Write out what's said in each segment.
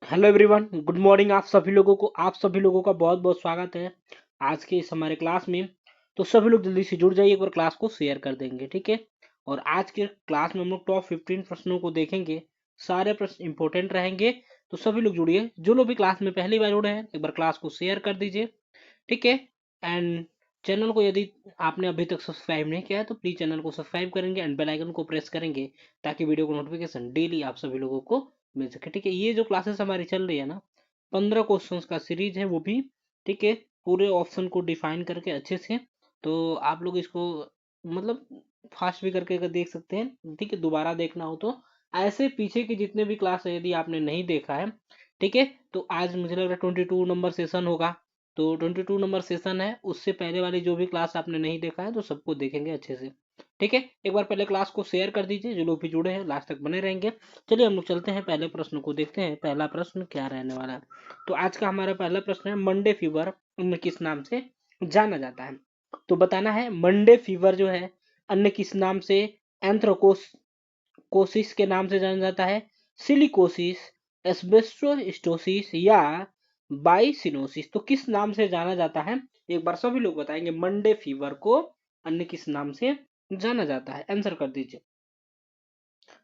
Hello everyone, good morning. आप सभी लोगों का बहुत बहुत स्वागत है आज के इस हमारे क्लास में। तो सभी लोग जल्दी से जुड़ जाइए, एक बार क्लास को शेयर कर देंगे, ठीक है। और आज के क्लास में हम लोग टॉप 15 प्रश्नों को देखेंगे। सारे प्रश्न इंपॉर्टेंट रहेंगे, तो सभी लोग जुड़िए। जो लोग भी क्लास में पहली बार जुड़े हैं, एक बार क्लास को शेयर कर दीजिए, ठीक है। एंड चैनल को यदि आपने अभी तक सब्सक्राइब नहीं किया है तो प्लीज चैनल को सब्सक्राइब करेंगे एंड बेल आइकन को प्रेस करेंगे, ताकि वीडियो को नोटिफिकेशन डेली आप सभी लोगों को मिल सके, ठीक है। ये जो क्लासेस हमारी चल रही है ना, 15 क्वेश्चंस का सीरीज है वो भी, ठीक है। पूरे ऑप्शन को डिफाइन करके अच्छे से, तो आप लोग इसको मतलब फास्ट भी करके अगर देख सकते हैं, ठीक है। दोबारा देखना हो तो ऐसे पीछे के जितने भी क्लास है यदि आपने नहीं देखा है, ठीक है, तो आज मुझे लग रहा है 22 नंबर सेशन होगा। तो 22 नंबर सेशन है, उससे पहले वाली जो भी क्लास आपने नहीं देखा है तो सबको देखेंगे अच्छे से, ठीक है। एक बार पहले क्लास को शेयर कर दीजिए, जो लोग भी जुड़े हैं लास्ट तक बने रहेंगे। चलिए हम लोग चलते हैं, पहले प्रश्न को देखते हैं। पहला प्रश्न क्या रहने वाला है। तो आज का हमारा पहला प्रश्न है, मंडे फीवर अन्य किस नाम से जाना जाता है। तो बताना है मंडे फीवर जो है अन्य किस नाम से, एंथ्रोकोस कोसिस के नाम से जाना जाता है, सिलिकोसिस, एस्बेस्टोसिस या बाइसिनोसिस। तो किस नाम से जाना जाता है, एक बार सभी लोग बताएंगे। मंडे फीवर को अन्य किस नाम से जाना जाता है, आंसर कर दीजिए,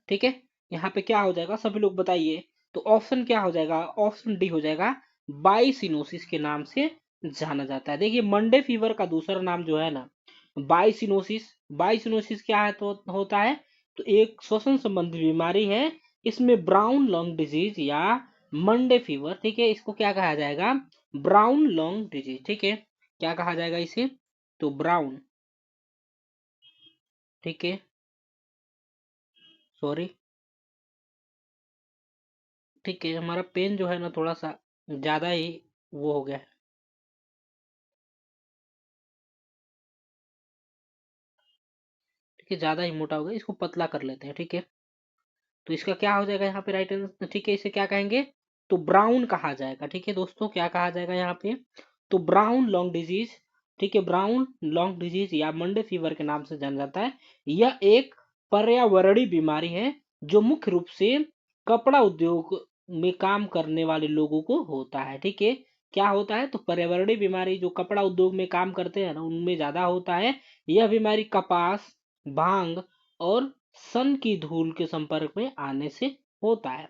ठीक है। यहाँ पे क्या हो जाएगा, सभी लोग बताइए। तो ऑप्शन क्या हो जाएगा, ऑप्शन डी हो जाएगा, बाइसिनोसिस के नाम से जाना जाता है। देखिए मंडे फीवर का दूसरा नाम जो है ना, बाइसिनोसिस। बाइसिनोसिस क्या है, तो होता है तो एक श्वसन संबंधी बीमारी है। इसमें ब्राउन लंग डिजीज या मंडे फीवर, ठीक है, इसको क्या कहा जाएगा, ब्राउन लंग डिजीज, ठीक है। क्या कहा जाएगा इसे, तो ब्राउन, ठीक है, सॉरी, ठीक है। हमारा पेन जो है ना थोड़ा सा ज्यादा ही वो हो गया है, ठीक है, ज्यादा ही मोटा हो गया, इसको पतला कर लेते हैं, ठीक है। तो इसका क्या हो जाएगा यहाँ पे राइट आंसर, ठीक है। इसे क्या कहेंगे, तो ब्राउन कहा जाएगा, ठीक है दोस्तों। क्या कहा जाएगा यहाँ पे, तो ब्राउन लॉन्ग डिजीज, ठीक है। ब्राउन लॉन्ग डिजीज या मंडे फीवर के नाम से जाना जाता है। यह एक पर्यावरणीय बीमारी है जो मुख्य रूप से कपड़ा उद्योग में काम करने वाले लोगों को होता है, ठीक है। क्या होता है, तो पर्यावरणीय बीमारी जो कपड़ा उद्योग में काम करते हैं ना उनमें ज्यादा होता है। यह बीमारी कपास, भांग और सन की धूल के संपर्क में आने से होता है,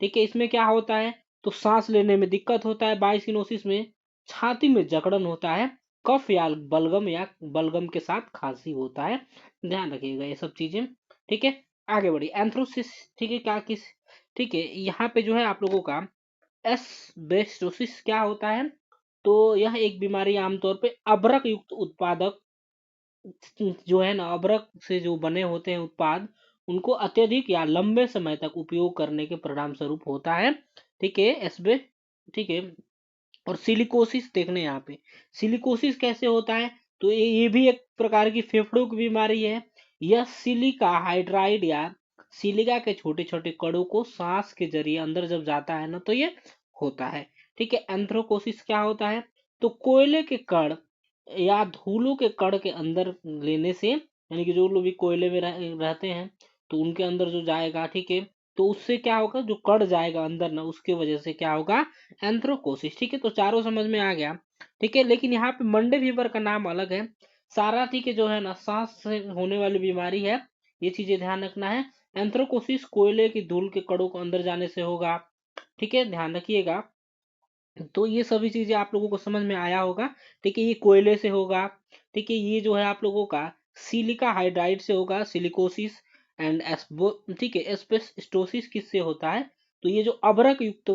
ठीक है। इसमें क्या होता है, तो सांस लेने में दिक्कत होता है बाइसिनोसिस में, छाती में जकड़न होता है, कफ या बलगम के साथ खांसी होता है। ध्यान रखिएगा ये सब चीजें, ठीक है। आगे बढ़िए, एंथ्रोसिस, ठीक है, क्या किस, ठीक है। यहाँ पे जो है आप लोगों का एस्बेस्टोसिस क्या होता है, तो यह एक बीमारी आमतौर पे अभ्रक युक्त उत्पादक जो है ना, अभ्रक से जो बने होते हैं उत्पाद, उनको अत्यधिक या लंबे समय तक उपयोग करने के परिणाम स्वरूप होता है, ठीक है। एसबे, ठीक है। और सिलिकोसिस देखने यहाँ पे, सिलिकोसिस कैसे होता है, तो ये भी एक प्रकार की फेफड़ों की बीमारी है। यह सिलिका हाइड्राइड या सिलिका के छोटे छोटे कणों को सांस के जरिए अंदर जब जाता है ना तो ये होता है, ठीक है। एंथ्रोकोसिस क्या होता है, तो कोयले के कण या धूलों के कण के अंदर लेने से, यानी कि जो लोग भी कोयले में रहते हैं तो उनके अंदर जो जाएगा, ठीक है, तो उससे क्या होगा, जो कण जाएगा अंदर ना उसके वजह से क्या होगा, एंथ्रोकोसिस, ठीक है। तो चारों समझ में आ गया, ठीक है। लेकिन यहाँ पे मंडे फीवर का नाम अलग है सारा, ठीक है, जो है ना सांस से होने वाली बीमारी है, ये चीजें ध्यान रखना है। एंथ्रोकोसिस कोयले की धूल के कणों को अंदर जाने से होगा, ठीक है, ध्यान रखिएगा। तो ये सभी चीजें आप लोगों को समझ में आया होगा, ठीक है। ये कोयले से होगा, ठीक है। ये जो है आप लोगों का सिलिका हाइड्राइड से होगा, सिलिकोसिस एंड एस्बो, ठीक है। एस्बेस्टोसिस किससे होता है, तो ये जो अभ्रक युक्त,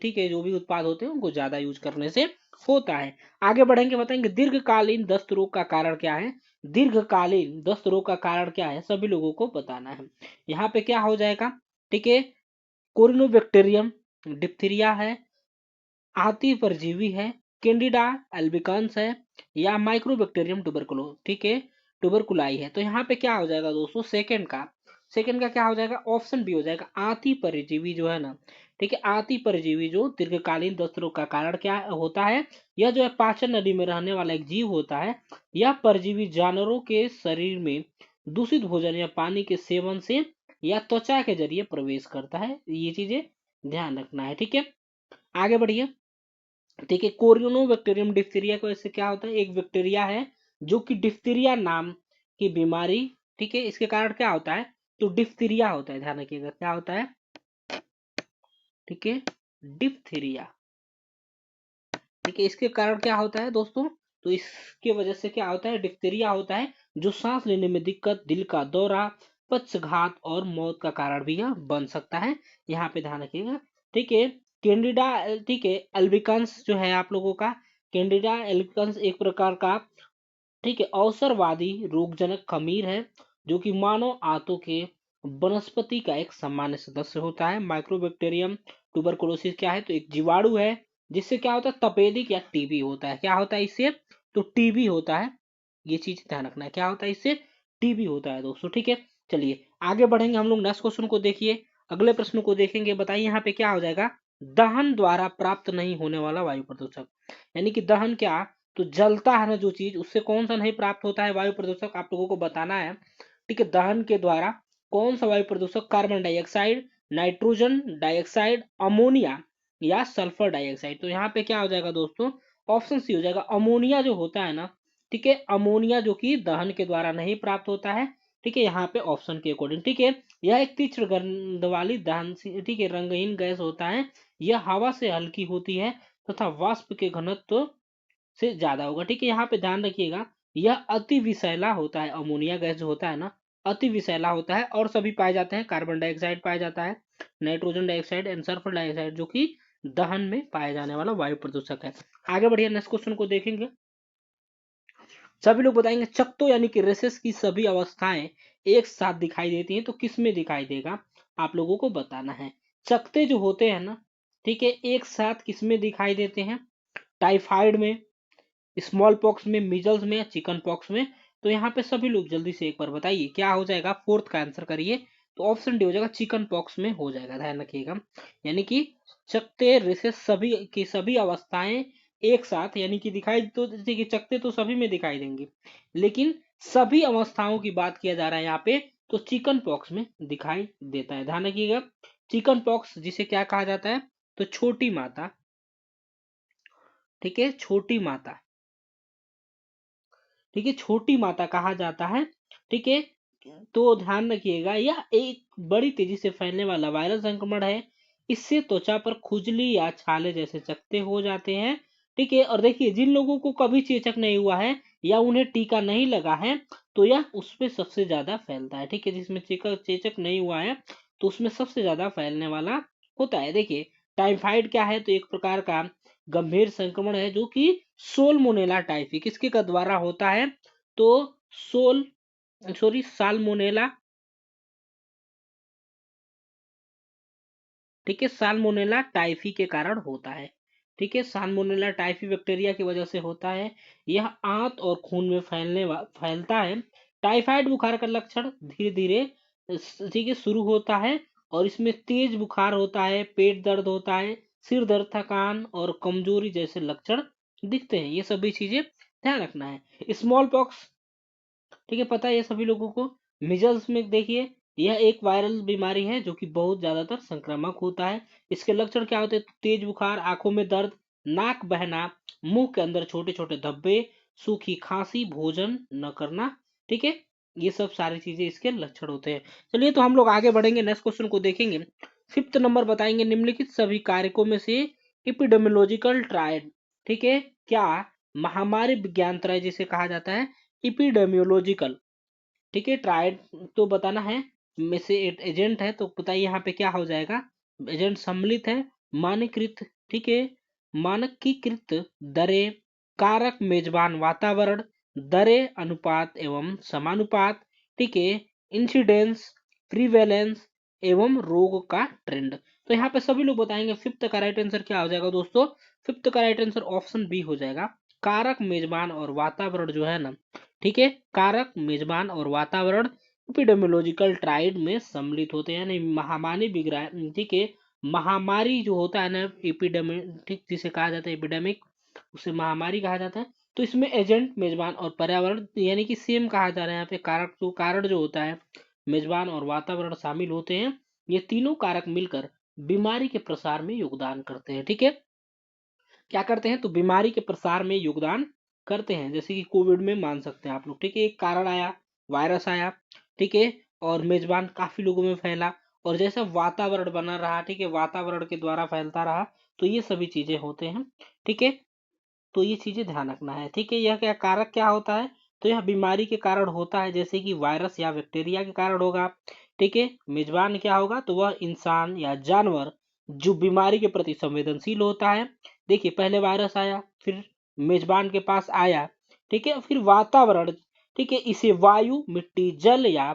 ठीक है, जो भी उत्पाद होते हैं उनको ज्यादा यूज करने से होता है। आगे बढ़ेंगे, बताएंगे दीर्घकालीन दस्त रोग का कारण क्या है। दीर्घकालीन दस्त रोग का कारण क्या है, सभी लोगों को बताना है। यहाँ पे क्या हो जाएगा, ठीक है, कोरिनोबैक्टीरियम डिप्थीरिया है, आती परजीवी है, कैंडिडा एल्बिकन्स है, या माइक्रोबैक्टीरियम टुबरकुलो, ठीक है, टुबरकुलाई है। तो यहाँ पे क्या हो जाएगा दोस्तों, सेकंड का क्या हो जाएगा, ऑप्शन बी हो जाएगा, आती परजीवी जो है ना, ठीक है। आती परजीवी जो दीर्घकालीन दस्त रोग का कारण क्या होता है, यह जो है पाचन नली में रहने वाला एक जीव होता है। यह परजीवी जानवरों के शरीर में दूषित भोजन या पानी के सेवन से या त्वचा के जरिए प्रवेश करता है, ये चीजें ध्यान रखना है, ठीक है। आगे बढ़िए। ठीक है, कोरियोनो डिप्थीरिया को इससे क्या होता है, एक बैक्टीरिया है जो कि डिप्थीरिया नाम की बीमारी, ठीक है, इसके कारण क्या होता है, तो डिप्थीरिया होता है, ध्यान रखिएगा क्या होता है, ठीक है, डिप्थीरिया। ठीक है, इसके कारण क्या होता है दोस्तों, तो इसके वजह से क्या होता है, डिप्थीरिया होता है, जो सांस लेने में दिक्कत, दिल का दौरा, पक्षघात और मौत का कारण भी यह बन सकता है, यहाँ पे ध्यान रखिएगा। ठीक है, कैंडिडा, ठीक है, अल्बिकंस जो है आप लोगों का, कैंडिडा एल्बिकंस एक प्रकार का, ठीक है, अवसरवादी रोगजनक खमीर है, जो कि मानव आंतों के वनस्पति का एक सामान्य सदस्य होता है। माइक्रोबैक्टीरियम ट्यूबरकुलोसिस क्या है, तो एक जीवाणु है, जिससे क्या होता है, तपेदिक या टीबी होता है। क्या होता है इससे, तो टीबी होता है, ये चीज ध्यान रखना है, क्या होता है इससे, टीबी होता है दोस्तों। ठीक है, चलिए आगे बढ़ेंगे हम लोग, नेक्स्ट क्वेश्चन को देखिए, अगले प्रश्न को देखेंगे। बताइए यहाँ पे क्या हो जाएगा, दहन द्वारा प्राप्त नहीं होने वाला वायु प्रदूषक, यानी कि दहन क्या, तो जलता है ना जो चीज, उससे कौन सा नहीं प्राप्त होता है वायु प्रदूषक, आप लोगों को बताना है। ठीक है, दहन के द्वारा कौन सा वायु प्रदूषक, carbon dioxide, nitrogen dioxide, ammonia या सल्फर डाइऑक्साइड। तो यहाँ पे क्या हो जाएगा दोस्तों, ऑप्शन सी हो जाएगा, अमोनिया जो होता है ना, ठीक है, अमोनिया जो कि दहन के द्वारा नहीं प्राप्त होता है। ठीक है, यहाँ पे ऑप्शन के अकॉर्डिंग, ठीक है, यह एक तीक्ष्ण गंध वाली दहन, ठीक है, रंगहीन गैस होता है, यह हवा से हल्की होती है तथा वाष्प के घनत्व से ज्यादा होगा। ठीक है, यहाँ पे ध्यान रखिएगा, यह अति विषैला होता है, अमोनिया गैस जो होता है ना, अति विषैला होता है, और सभी पाए जाते हैं, कार्बन डाइऑक्साइड पाया जाता है, nitrogen dioxide and sulphur dioxide, जो कि दहन में पाया जाने वाला वायु प्रदूषक है। आगे बढ़िए, नेक्स्ट क्वेश्चन को देखेंगे। सभी लोग बताएंगे, चकत्तो यानी कि रेसेस की सभी अवस्थाएं एक साथ दिखाई देती हैं, तो किस में दिखाई देगा, आप लोगों को बताना है। चकत्ते जो होते हैं ना, ठीक है, एक साथ किस में दिखाई देते हैं, टाइफाइड में, स्मॉल पॉक्स में, मिजल्स में, चिकन पॉक्स में। तो यहाँ पे सभी लोग जल्दी से एक बार बताइए क्या हो जाएगा, फोर्थ का आंसर करिए, तो ऑप्शन डी हो जाएगा, चिकन पॉक्स में हो जाएगा, ध्यान रखिएगा। यानी कि चकत्ते रेसेस सभी की सभी अवस्थाएं एक साथ, यानी कि दिखाई तो देखिए, चकत्ते तो सभी में दिखाई देंगे, लेकिन सभी अवस्थाओं की बात किया जा रहा है यहाँ पे, तो चिकन पॉक्स में दिखाई देता है, ध्यान रखिएगा। चिकन पॉक्स जिसे क्या कहा जाता है, तो छोटी माता, ठीक है, छोटी माता, ठीक है, छोटी माता कहा जाता है। ठीक है, तो ध्यान रखिएगा, यह एक बड़ी तेजी से फैलने वाला वायरल संक्रमण है, इससे त्वचा पर खुजली या छाले जैसे चकत्ते हो जाते हैं। ठीक है, और देखिए जिन लोगों को कभी चेचक नहीं हुआ है या उन्हें टीका नहीं लगा है, तो यह उसमें सबसे ज्यादा फैलता है। ठीक है, जिसमें चेचक चेचक नहीं हुआ है, तो उसमें सबसे ज्यादा फैलने वाला होता है। देखिए, टाइफाइड क्या है, तो एक प्रकार का गंभीर संक्रमण है, जो कि सोलमोनेला टाइफी किसके का द्वारा होता है, तो सोल सॉरी साल्मोनेला, ठीक है, साल्मोनेला टाइफी के कारण होता है। ठीक है, साल्मोनेला टाइफी बैक्टीरिया की वजह से होता है, यह आंत और खून में फैलता है। टाइफाइड बुखार का लक्षण धीरे धीरे, ठीक है, शुरू होता है, और इसमें तेज बुखार होता है, पेट दर्द होता है, सिर दर्द, थकान और कमजोरी जैसे लक्षण दिखते हैं। ये सभी चीजें ध्यान रखना है। स्मॉल पॉक्स, ठीक है, पता है ये सभी लोगों को। मिजल्स में देखिए, यह एक वायरल बीमारी है जो कि बहुत ज्यादातर संक्रामक होता है। इसके लक्षण क्या होते हैं, तेज बुखार, आंखों में दर्द, नाक बहना, मुंह के अंदर छोटे छोटे धब्बे, सूखी खांसी, भोजन न करना। ठीक है, ये सब सारी चीजें इसके लक्षण होते हैं। चलिए, तो हम लोग आगे बढ़ेंगे, नेक्स्ट क्वेश्चन को देखेंगे। फिफ्थ नंबर बताएंगे, निम्नलिखित सभी कारकों में से इपिडेमियोलॉजिकल ट्रायल, ठीक है, क्या महामारी विज्ञान त्रय जिसे कहा जाता है, इपिडेमियोलॉजिकल, ठीक है, ट्रायड तो बताना है, में से एजेंट है, तो बताइए यहाँ पे क्या हो जाएगा, एजेंट सम्मिलित है, मानकीकृत, ठीक है, मानकीकृत दरें, कारक मेजबान वातावरण, दरें, अनुपात एवं समानुपात, ठीक है, इंसिडेंस, प्रीवेलेंस एवं रोग का ट्रेंड। तो यहाँ पे सभी लोग बताएंगे, फिफ्थ का राइट आंसर क्या हो जाएगा दोस्तों, फिफ्थ का राइट आंसर ऑप्शन बी हो जाएगा, कारक मेजबान और वातावरण जो है ना, ठीक है, कारक मेजबान और वातावरण एपिडेमियोलॉजिकल ट्राइड में सम्मिलित होते हैं, यानी महामारी विज्ञान, ठीक है, महामारी जो होता है ना, एपिडेमिक, ठीक, जिसे कहा जाता है एपिडेमिक, उसे महामारी कहा जाता है। तो इसमें एजेंट, मेजबान और पर्यावरण, यानी कि सेम कहा जा रहा है यहाँ पे, कारक तो कारण जो होता है, मेजबान और वातावरण शामिल होते हैं। ये तीनों कारक मिलकर बीमारी के प्रसार में योगदान करते हैं। ठीक है, क्या करते हैं, तो बीमारी के प्रसार में योगदान करते हैं। जैसे कि कोविड में मान सकते हैं आप लोग, ठीक है, एक कारण आया, वायरस आया, ठीक है, और मेजबान काफी लोगों में फैला, और जैसा वातावरण बना रहा, ठीक है, वातावरण के द्वारा फैलता रहा, तो ये सभी चीजें होते हैं। ठीक है, तो ये चीजें ध्यान रखना है। ठीक है, यह क्या कारक क्या होता है, तो यह बीमारी के कारण होता है, जैसे कि वायरस या बैक्टीरिया के कारण होगा। ठीक है, मेजबान क्या होगा, तो वह इंसान या जानवर जो बीमारी के प्रति संवेदनशील होता है। देखिए, पहले वायरस आया, फिर मेजबान के पास आया, ठीक है, फिर वातावरण, ठीक है, इसे वायु, मिट्टी, जल या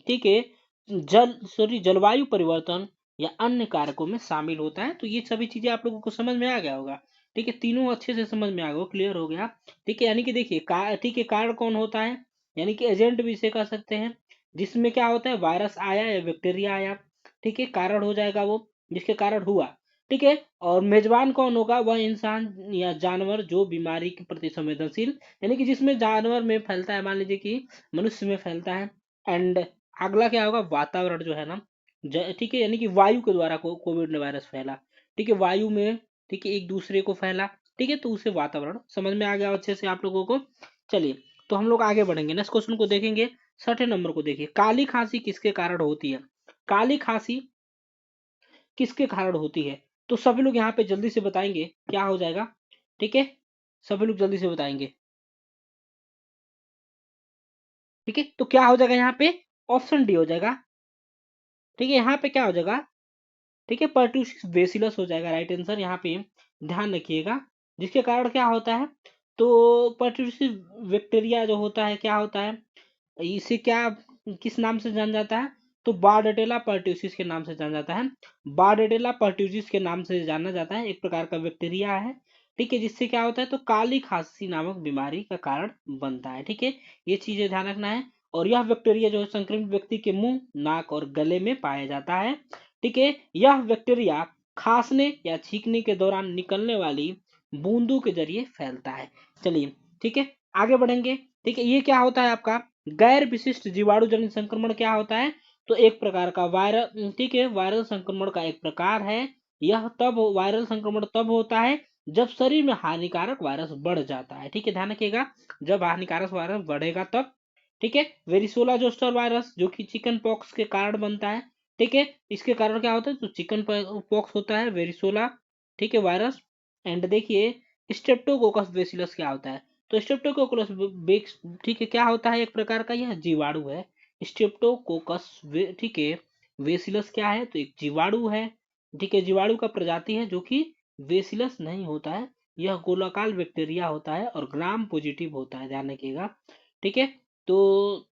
ठीक है जलवायु परिवर्तन या अन्य कारकों में शामिल होता है। तो ये सभी चीजें आप लोगों को समझ में आ गया होगा। ठीक है, तीनों अच्छे से समझ में आ गया, क्लियर हो गया। ठीक है, यानी कि देखिए ठीक है, कारण कौन होता है, यानी कि एजेंट भी इसे कह सकते हैं, जिसमें क्या होता है, वायरस आया या बैक्टीरिया आया, ठीक है, कारण हो जाएगा वो, जिसके कारण हुआ। ठीक है, और मेजबान कौन होगा, वह इंसान या जानवर जो बीमारी के प्रति संवेदनशील, यानी कि जिसमें जानवर में फैलता है, मान लीजिए कि मनुष्य में फैलता है। एंड अगला क्या होगा, वातावरण जो है ना, ठीक है, यानी कि वायु के द्वारा कोविड वायरस फैला, ठीक है, वायु में, ठीक है, एक दूसरे को फैला, ठीक है, तो उसे वातावरण समझ में आ गया अच्छे से आप लोगों को। चलिए, तो हम लोग आगे बढ़ेंगे, नेक्स्ट क्वेश्चन को देखेंगे। 6ठे नंबर को देखिए, काली खांसी किसके कारण होती है, काली खांसी किसके कारण होती है, तो सभी लोग यहाँ पे जल्दी से बताएंगे क्या हो जाएगा। ठीक है, सभी लोग जल्दी से बताएंगे। ठीक है, तो क्या हो जाएगा यहाँ पे, ऑप्शन डी हो जाएगा। ठीक है, यहाँ पे क्या हो जाएगा, ठीक है, पर्ट्यूसिस बेसिलस हो जाएगा राइट आंसर, यहाँ पे ध्यान रखिएगा। जिसके कारण क्या होता है, तो पर्ट्यूसिस बैक्टीरिया जो होता है, क्या होता है, इसे क्या, किस नाम से जाना जाता है, तो बार्डेटेला पर्ट्यूसिस के नाम से जाना जाता है। बार्डेटेला पर्ट्यूसिस के नाम से जाना जाता है, एक प्रकार का बैक्टीरिया है। ठीक है, जिससे क्या होता है, तो काली खांसी नामक बीमारी का कारण बनता है। ठीक है, ये चीजें ध्यान रखना है। और यह बैक्टीरिया जो है संक्रमित व्यक्ति के मुंह, नाक और गले में पाया जाता है। ठीक है, यह बैक्टीरिया खांसने या छींकने के दौरान निकलने वाली बूंदों के जरिए फैलता है। चलिए, ठीक है, आगे बढ़ेंगे। ठीक है, ये क्या होता है आपका, गैर विशिष्ट जीवाणु जनित संक्रमण क्या होता है, तो एक प्रकार का वायरल, ठीक है, वायरल संक्रमण का एक प्रकार है। यह तब वायरल संक्रमण तब होता है जब शरीर में हानिकारक वायरस बढ़ जाता है। ठीक है, ध्यान रखिएगा, जब हानिकारक वायरस बढ़ेगा तब। ठीक है, वेरिसोला जोस्टर वायरस जो कि चिकन पॉक्स के कारण बनता है। ठीक है, इसके कारण क्या होता है, तो चिकन पॉक्स होता है, वेरिसोला, ठीक है, वायरस। एंड देखिए, स्ट्रेप्टोकोकस बेसिलस क्या होता है, तो स्ट्रेप्टोकोकस ठीक है, क्या होता है, एक प्रकार का यह जीवाणु है। स्ट्रेप्टोकोकस ठीक है, बेसिलस क्या है, तो एक जीवाणु है। ठीक है, जीवाणु का प्रजाति है जो कि बेसिलस नहीं होता है, यह गोलाकार बैक्टीरिया होता है और ग्राम पॉजिटिव होता है, ध्यान रखिएगा। ठीक है, तो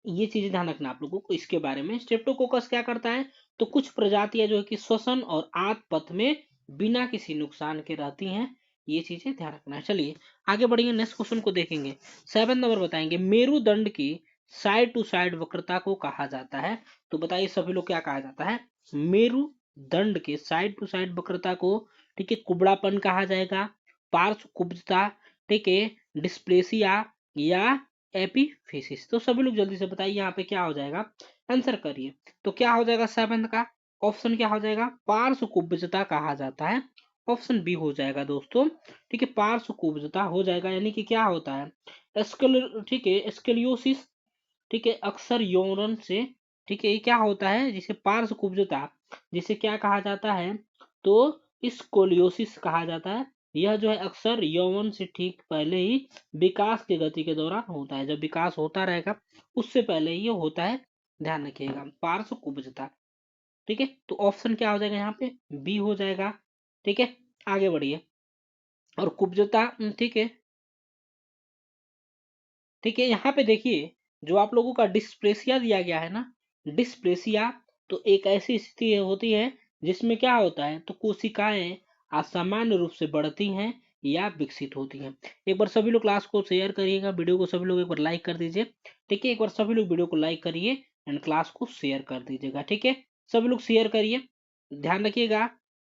ये चीजें ध्यान रखना आप लोगों को इसके बारे में। स्ट्रेप्टोकोकस क्या करता है, तो कुछ प्रजातियां जो है कि श्वसन और आंत पथ में बिना किसी नुकसान के रहती हैं, ये चीजें ध्यान रखना है। चलिए, आगे बढ़ेंगे, नेक्स्ट क्वेश्चन को देखेंगे। 7 नंबर बताएंगे, मेरुदंड की साइड टू साइड वक्रता को कहा जाता है, तो बताइए सभी लोग क्या कहा जाता है, मेरुदंड के साइड टू साइड वक्रता को, ठीक है, कुबड़ापन कहा जाएगा, पार्श्व कुब्जता, ठीक है, डिस्प्लेसिया या एपीफिसिस। तो सभी लोग जल्दी से बताइए यहाँ पे क्या हो जाएगा, आंसर करिए। तो क्या हो जाएगा 7 का ऑप्शन, क्या हो जाएगा, पार्श्व कुब्जता कहा जाता है, ऑप्शन बी हो जाएगा दोस्तों। ठीक है, पार्श्व कुब्जता हो जाएगा, यानी कि क्या होता है, ठीक है, स्केलियोसिस, ठीक है, अक्सर यौन से, ठीक है, ये क्या होता है, जिसे पार्श्व कुब्जता, जिसे क्या कहा जाता है, तो स्कोलियोसिस कहा जाता है। यह जो है अक्सर यौवन से ठीक पहले ही विकास की गति के दौरान होता है, जब विकास होता रहेगा उससे पहले ही ये होता है, ध्यान रखिएगा, पार्श्व कुब्जता। ठीक है, तो ऑप्शन क्या हो जाएगा यहाँ पे, बी हो जाएगा। ठीक है, आगे बढ़िए, और कुब्जता, ठीक है, ठीक है, यहाँ पे देखिए, जो आप लोगों का डिस्प्लेसिया दिया गया है ना, डिस्प्लेसिया, तो एक ऐसी स्थिति होती है जिसमें क्या होता है, तो कोशिकाएं असामान्य रूप से बढ़ती हैं या विकसित होती हैं। एक बार सभी लोग क्लास को शेयर करिएगा, वीडियो को सभी लोग एक बार लाइक कर दीजिए। ठीक है, एक बार सभी लोग वीडियो को लाइक करिए एंड क्लास को शेयर कर दीजिएगा। ठीक है, सभी लोग शेयर करिए, ध्यान रखिएगा।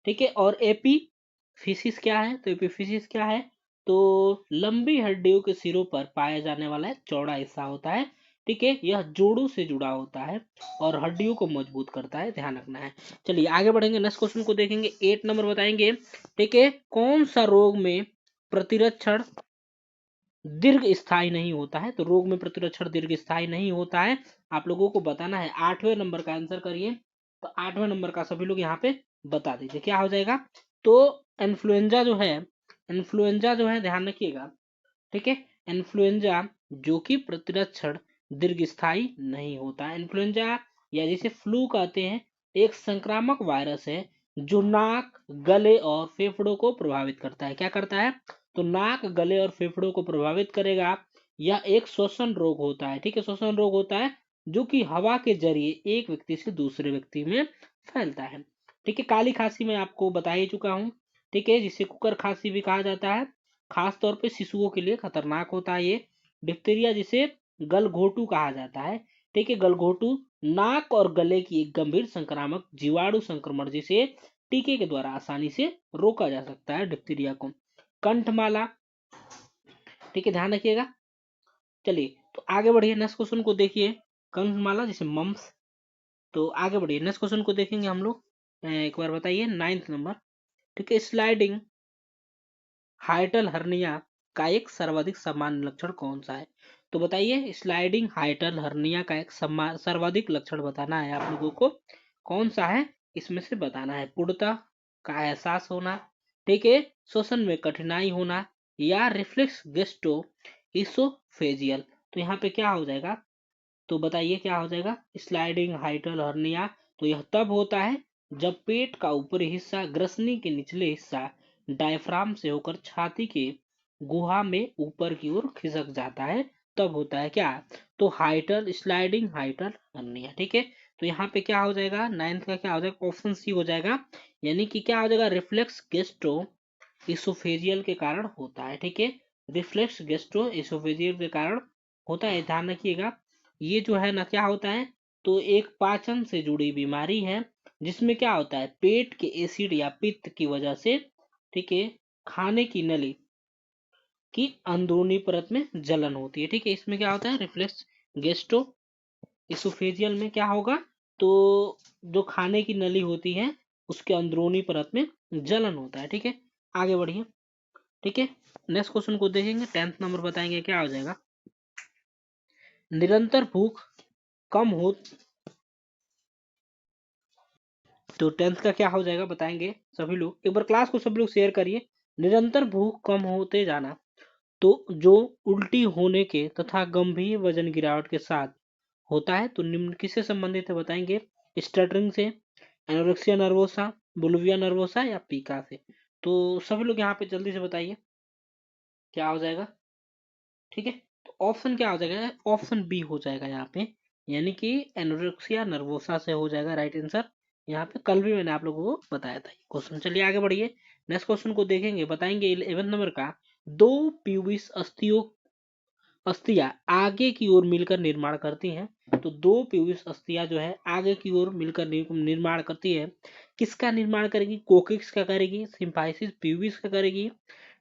ठीक है, और एपीफिसिस क्या है, तो एपीफिसिस क्या है, तो लंबी हड्डियों के सिरों पर पाया जाने वाला एक चौड़ा हिस्सा होता है, ठीक है, यह जोड़ों से जुड़ा होता है और हड्डियों को मजबूत करता है, ध्यान रखना है। चलिए आगे बढ़ेंगे, नेक्स्ट क्वेश्चन को देखेंगे। 8 नंबर बताएंगे, ठीक है, कौन सा रोग में प्रतिरक्षण दीर्घ स्थायी नहीं होता है? तो रोग में प्रतिरक्षण दीर्घ स्थायी नहीं होता है, आप लोगों को बताना है। 8वें नंबर का आंसर करिए। तो 8वें नंबर का सभी लोग यहाँ पे बता दीजिए क्या हो जाएगा। तो इन्फ्लुएंजा जो है, इन्फ्लुएंजा जो है ध्यान रखिएगा, ठीक है, इन्फ्लुएंजा जो कि प्रतिरक्षण दीर्घ स्थायी नहीं होता है। इन्फ्लुएंजा या जिसे फ्लू कहते हैं, एक संक्रामक वायरस है जो नाक, गले और फेफड़ों को प्रभावित करता है। क्या करता है? तो नाक, गले और फेफड़ों को प्रभावित करेगा। यह एक श्वसन रोग होता है, ठीक है, श्वसन रोग होता है जो कि हवा के जरिए एक व्यक्ति से दूसरे व्यक्ति में फैलता है। ठीक है, काली खांसी मैं आपको बता ही चुका हूँ, ठीक है, जिसे कुकर खांसी भी कहा जाता है, खास तौर पे शिशुओं के लिए खतरनाक होता है ये। डिप्थीरिया जिसे गलघोटू कहा जाता है, ठीक है, गलघोटू नाक और गले की एक गंभीर संक्रामक जीवाणु संक्रमण जिसे टीके के द्वारा आसानी से रोका जा सकता है डिप्थीरिया को। कंठमाला, ठीक है, ध्यान रखिएगा। चलिए तो आगे बढ़िए, नेक्स्ट क्वेश्चन को देखिए। कंठमाला जिसे मम्स। तो आगे बढ़िए, नेक्स्ट क्वेश्चन को देखेंगे हम लोग। एक बार बताइए 9th नंबर, ठीक है, स्लाइडिंग हाइटल हर्निया का एक सर्वाधिक सामान्य लक्षण कौन सा है? तो बताइए, स्लाइडिंग हाइटल हर्निया का एक सर्वाधिक लक्षण बताना है आप लोगों को, कौन सा है इसमें से बताना है। पूर्णता का एहसास होना, ठीक है, श्वसन में कठिनाई होना, या रिफ्लेक्स गेस्टो इसोफेजियल। तो यहाँ पे क्या हो जाएगा? तो बताइए क्या हो जाएगा? स्लाइडिंग हाइटल हर्निया, तो यह तब होता है जब पेट का ऊपरी हिस्सा ग्रसनी के निचले हिस्सा डायफ्राम से होकर छाती के गुहा में ऊपर की ओर खिसक जाता है, तब होता है क्या? तो हाइटल, स्लाइडिंग हाइटल हर्निया, ठीक है। तो यहाँ पे क्या हो जाएगा? 9th का क्या हो जाएगा? ऑप्शन सी हो जाएगा, यानी कि क्या हो जाएगा? रिफ्लेक्स गेस्ट्रो इसोफेजियल के कारण होता है, ठीक है, रिफ्लेक्स गेस्ट्रो इसोफेजियल के कारण होता है, ध्यान रखिएगा। ये जो है ना क्या होता है? तो एक पाचन से जुड़ी बीमारी है जिसमें क्या होता है? पेट के एसिड या पित्त की वजह से, ठीक है, खाने की नली की अंदरूनी परत में जलन होती है, ठीक है। इसमें क्या होता है? रिफ्लेक्स गेस्ट्रो इसोफेजियल में क्या होगा? तो जो खाने की नली होती है उसके अंदरूनी परत में जलन होता है, ठीक है। आगे बढ़िए, ठीक है, नेक्स्ट क्वेश्चन को देखेंगे। 10th नंबर बताएंगे क्या हो जाएगा। निरंतर भूख कम हो, तो 10th का क्या हो जाएगा बताएंगे सभी लोग। एक बार क्लास को सभी लोग शेयर करिए। निरंतर भूख कम होते जाना, तो जो उल्टी होने के तथा गंभीर वजन गिरावट के साथ होता है, तो निम्न किससे संबंधित है बताएंगे? स्टटरिंग से, एनोरेक्सिया नर्वोसा, बुलिविया नर्वोसा, या पीका से। तो सभी लोग यहाँ पे जल्दी से बताइए क्या हो जाएगा, ठीक है। तो ऑप्शन क्या हो जाएगा? ऑप्शन बी हो जाएगा यहाँ पे, यानी कि एनोरेक्सिया नर्वोसा से हो जाएगा राइट आंसर। यहाँ पे कल भी मैंने आप लोगों को बताया था क्वेश्चन। चलिए आगे बढ़िए, नेक्स्ट क्वेश्चन को देखेंगे। बताएंगे 11 नंबर का, दो प्यूबिस अस्थियां आगे की ओर मिलकर निर्माण करती हैं। तो दो प्यूबिस अस्थियां जो है आगे की ओर मिलकर निर्माण करती है। किसका निर्माण करेगी? कोकिक्स का करेगी, सिम्फाइसिस प्यूबिस का करेगी,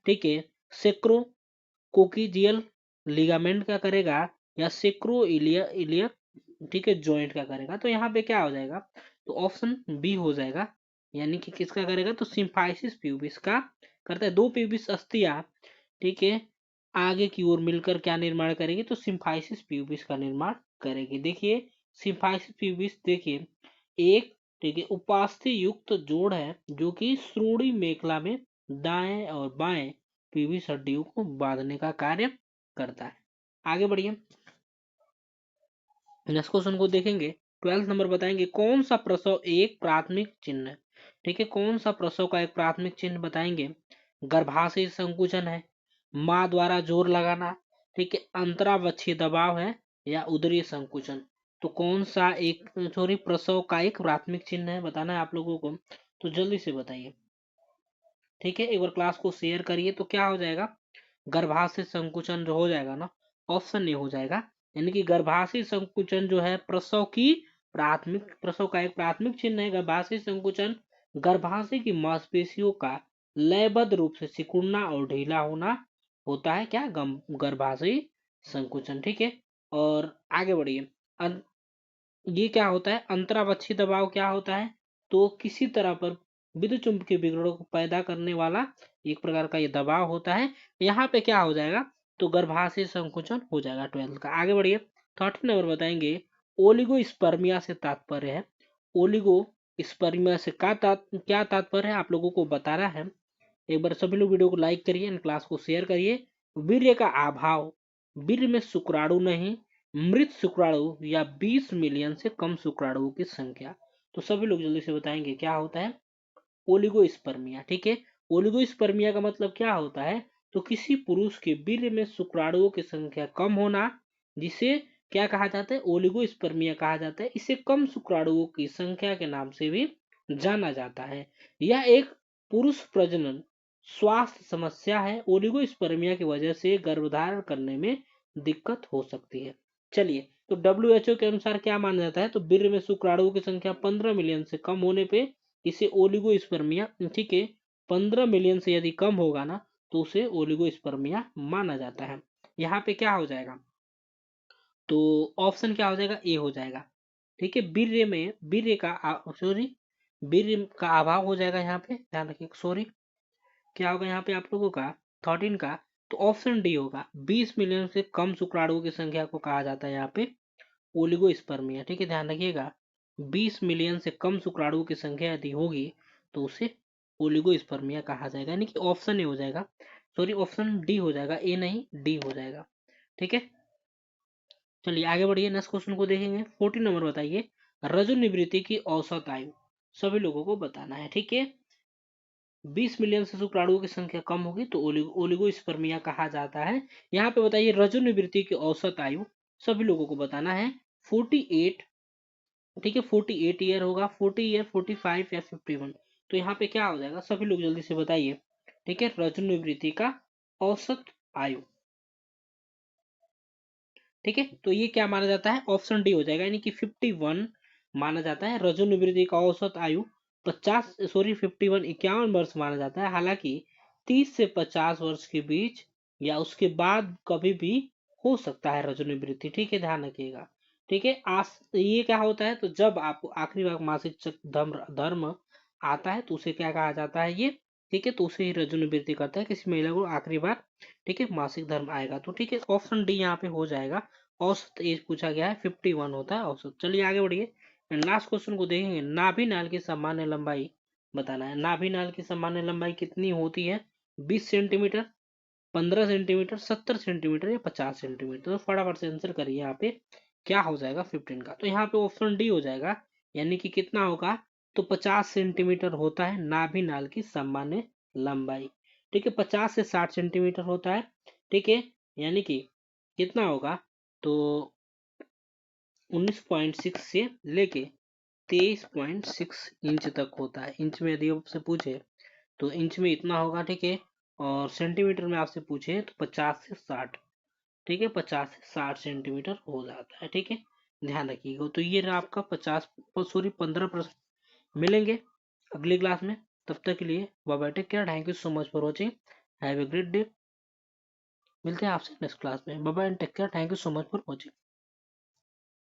ठीक है, सेक्रो कोकिजियल लिगामेंट का करेगा, या सेक्रो इलियक, ठीक है, जॉइंट का करेगा। तो यहाँ पे क्या हो जाएगा? तो ऑप्शन बी हो जाएगा, यानी कि किसका करेगा? तो सिम्फाइसिस प्यूबिस का करता है। दो प्यूबिस अस्थियां, ठीक है, आगे की ओर मिलकर क्या निर्माण करेगी? तो सिम्फाइसिस प्यूबिस का निर्माण करेगी। देखिए सिम्फाइसिस प्यूबिस, देखिए एक, ठीक है, उपास्थि युक्त जोड़ है जो कि श्रोणि मेखला में दाएं और बाएं प्यूबिस हड्डियों को बांधने का कार्य करता है। आगे बढ़िए, नेक्स्ट क्वेश्चन को देखेंगे। 12th नंबर बताएंगे, कौन सा प्रसव एक प्राथमिक चिन्ह है? ठीक है, कौन सा प्रसव का एक प्राथमिक चिन्ह बताएंगे? गर्भाशय संकुचन है, माँ द्वारा जोर लगाना, ठीक है, अंतरावच्छिय दबाव है, या उदरीय संकुचन। तो कौन सा एक, सॉरी, प्रसव का एक प्राथमिक चिन्ह है बताना है आप लोगों को, तो जल्दी से बताइए, ठीक है। एक बार क्लास को शेयर करिए। तो क्या हो जाएगा? गर्भाशय संकुचन जो हो जाएगा ना, ऑप्शन ए हो जाएगा, यानी कि गर्भाशय संकुचन जो है प्रसव की प्राथमिक, प्रसव का एक प्राथमिक चिन्ह है गर्भाशय संकुचन। गर्भाशय की मांसपेशियों का लयबद्ध रूप से सिकुड़ना और ढीला होना होता है क्या? गर्भाशय संकुचन, ठीक है। और आगे बढ़िए। ये क्या होता है, अंतरावच्छी दबाव क्या होता है, तो किसी तरह पर विद्युत चुंबकीय विकिरणों को पैदा करने वाला एक प्रकार का ये दबाव होता है। यहाँ पे क्या हो जाएगा, तो गर्भाशय संकुचन हो जाएगा 12th का। आगे बढ़िए 13 नंबर बताएंगे, ओलिगोस्पर्मिया से तात्पर्य है। ओलिगोस्पर्मिया से क्या तात्पर्य है आप लोगों को बताना है। एक बार सभी लोग वीडियो को लाइक करिए एंड क्लास को शेयर करिए। वीर्य का अभाव, वीर्य में शुक्राणु नहीं, मृत शुक्राणु या 20 मिलियन से कम शुक्राणुओं की संख्या। तो सभी लोग जल्दी से बताएंगे क्या होता है, ओलिगोस्पर्मिया। ठीक है, ओलिगोस्पर्मिया का मतलब क्या होता है, तो किसी पुरुष के वीर्य में शुक्राणुओं की संख्या कम होना, जिसे क्या कहा जाता है, ओलिगोस्पर्मिया कहा जाता है। इसे कम शुक्राणुओं की संख्या के नाम से भी जाना जाता है। यह एक पुरुष प्रजनन स्वास्थ्य समस्या है। ओलिगोस्पर्मिया की वजह से गर्भधारण करने में दिक्कत हो सकती है। चलिए, तो WHO के अनुसार क्या माना जाता है, तो वीर्य में शुक्राणुओं की संख्या 15 मिलियन से कम होने पे इसे ओलिगोस्पर्मिया, ठीक है, 15 मिलियन से यदि कम होगा ना तो उसे ओलिगोस्पर्मिया माना जाता है। यहाँ पे क्या हो जाएगा, तो ऑप्शन क्या हो जाएगा, ए हो जाएगा। ठीक है, वीर्य का अभाव हो जाएगा। यहाँ पे ध्यान रखिए, सॉरी क्या होगा यहाँ पे आप लोगों का 13 का, तो ऑप्शन डी होगा। 20 मिलियन से कम शुक्राणुओं की संख्या को कहा जाता है यहाँ पे ओलिगोस्पर्मिया। ठीक है, ध्यान रखिएगा, 20 मिलियन से कम शुक्राणुओं की संख्या यदि होगी तो उसे ओलिगोस्पर्मिया कहा जाएगा, यानी कि ऑप्शन ए हो जाएगा, सॉरी ऑप्शन डी हो जाएगा, ए नहीं डी हो जाएगा। ठीक है, चलिए आगे बढ़िए, नेक्स्ट क्वेश्चन को देखेंगे। 14 नंबर बताइए, रजोनिवृत्ति की औसत आयु सभी लोगों को बताना है। ठीक है, 20 मिलियन से शुक्राणुओं की संख्या कम होगी तो ओलिगोस्पर्मिया कहा जाता है। यहाँ पे बताइए रजोनिवृत्ति की औसत आयु सभी लोगों को बताना है 48। ठीक है, 48 ईयर होगा, 40 ईयर, 45 या 51। तो यहाँ पे क्या हो जाएगा, सभी लोग जल्दी से बताइए। ठीक है, रजोनिवृत्ति का औसत आयु। ठीक है, तो ये क्या माना जाता है, ऑप्शन डी हो जाएगा, यानी कि 51 माना जाता है। रजोनिवृत्ति का औसत आयु 51 वर्ष माना जाता है। हालांकि 30 से 50 वर्ष के बीच या उसके बाद कभी भी हो सकता है रजोनिवृत्ति। ठीक है, ध्यान रखिएगा। ठीक है, ये क्या होता है, तो जब आपको आखिरी बार मासिक धर्म आता है तो उसे क्या कहा जाता है ये। ठीक है, तो उसे ही रजोनिवृत्ति करता है, किसी महिला को आखिरी बार, ठीक है, मासिक धर्म आएगा। तो ठीक है, ऑप्शन डी यहाँ पे हो जाएगा। औसत एज पूछा गया है, 51 होता है औसत। चलिए आगे बढ़िए, लास्ट क्वेश्चन को देखेंगे। नाभि नाल की सामान्य लंबाई बताना है। नाभि नाल की सामान्य लंबाई कितनी होती है, 20 सेंटीमीटर, 15 सेंटीमीटर, 70 सेंटीमीटर या 50 सेंटीमीटर। तो फटाफट से आंसर करिए, यहाँ पे क्या हो जाएगा 15 का, तो यहाँ पे ऑप्शन डी हो जाएगा, यानी कि कितना होगा, तो 50 सेंटीमीटर होता है नाभि नाल की सामान्य लंबाई। ठीक है, 50 से 60 सेंटीमीटर होता है। ठीक है, यानी कि कितना होगा, तो 19.6 से लेके 23.6 इंच तक होता है। इंच में यदि आपसे पूछे तो इंच में इतना होगा। ठीक है, और सेंटीमीटर में आपसे पूछे तो 50 से 60। ठीक है, 50 से 60 सेंटीमीटर हो जाता है। ठीक है, ध्यान रखिएगा। तो ये रहा आपका 15 प्रश्न। मिलेंगे अगली क्लास में, तब तक के लिए bye bye, take care, thank you so much for watching, have a great day. मिलते हैं आपसे नेक्स्ट क्लास में, bye bye, take care, thank you so much for watching.